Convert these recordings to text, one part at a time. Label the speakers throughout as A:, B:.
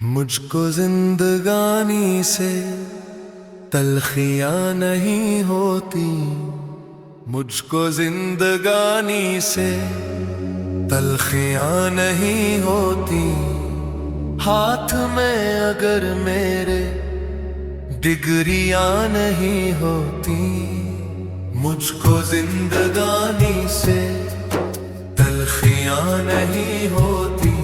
A: मुझको जिंदगानी से तलखियां नहीं होती, मुझको जिंदगानी से तलखियां नहीं होती। हाथ में अगर मेरे डिग्रियां नहीं होती, मुझको जिंदगानी से तलखियां नहीं होती।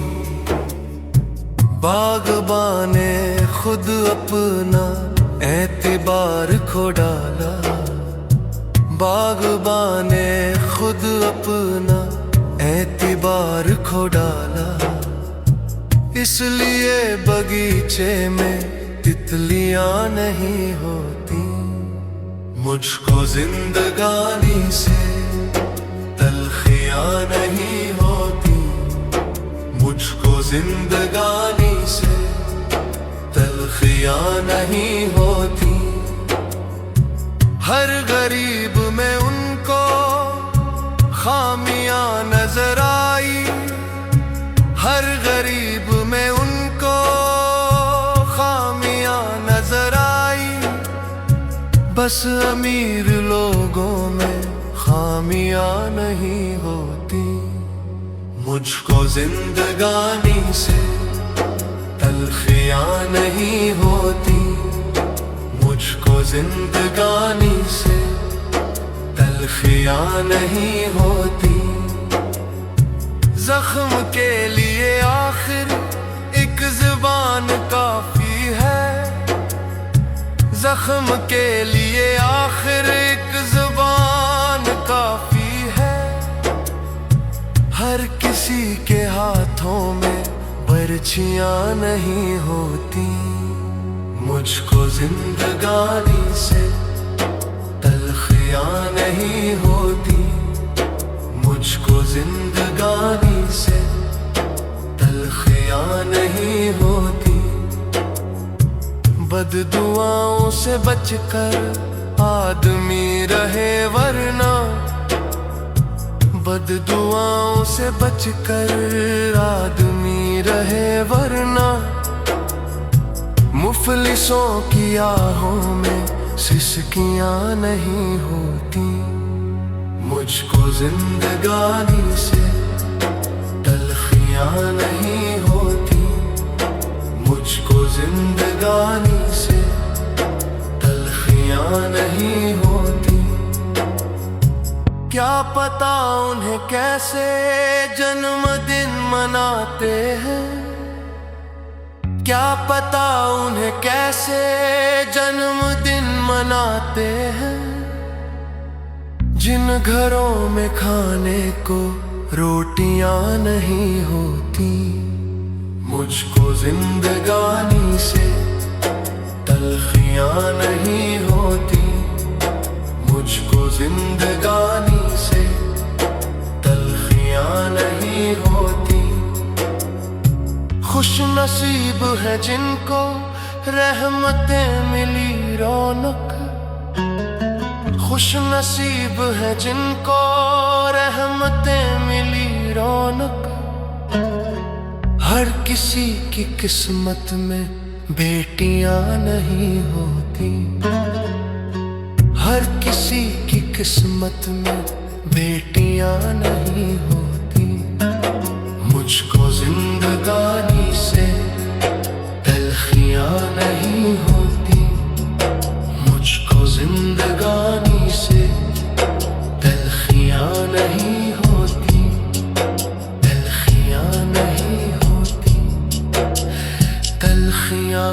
A: बागबाने खुद अपना एतबार खो डाला, बागबाने खुद अपना एतबार खो डाला। इसलिए बगीचे में तितलियां नहीं होती, मुझको जिंदगानी से तलखियां नहीं होती। मुझको जिंदगानी से तलखियां नहीं होती। हर गरीब में उनको खामियां नजर आई, हर गरीब में उनको खामियां नजर आई। बस अमीर लोगों में खामियां नहीं होती, मुझको जिंदगानी से तलखियां नहीं होती। मुझको जिंदगानी से तलखियां नहीं होती। जख्म के लिए आखिर एक जुबान काफी है, जख्म के लिए आखिर एक जुबान काफी है। हर किसी के हाथों में बर्छियां नहीं होती, मुझको जिंदगानी से तलखियां नहीं होती। मुझको जिंदगानी से तलखियां नहीं होती। बददुआओं से बचकर आदमी रहे वरना, बददुआओं से बचकर आदमी रहे वरना। मुफलिसों की आहों में सिसकियां नहीं होती, मुझको जिंदगानी से तलखियां नहीं होती। मुझको जिंदगानी से तलखियां नहीं होती। क्या पता उन्हें कैसे जन्मदिन मनाते हैं, क्या पता उन्हें कैसे जन्मदिन मनाते हैं। जिन घरों में खाने को रोटियां नहीं होती, मुझको जिंदगानी से तलखियां नहीं होती। मुझको जिंदगानी से तलखियां नहीं होती। खुश नसीब है जिनको रहमतें मिली रौनक, खुश नसीब है जिनको रहमतें मिली रौनक। हर किसी की किस्मत में बेटियां नहीं होती, हर किसी की किस्मत में बेटियां नहीं होती। मुझको जिंदगानी से तलखियां नहीं होती, मुझको जिंदगानी से तलखियां नहीं होती, तलखियां नहीं होती, तलखियां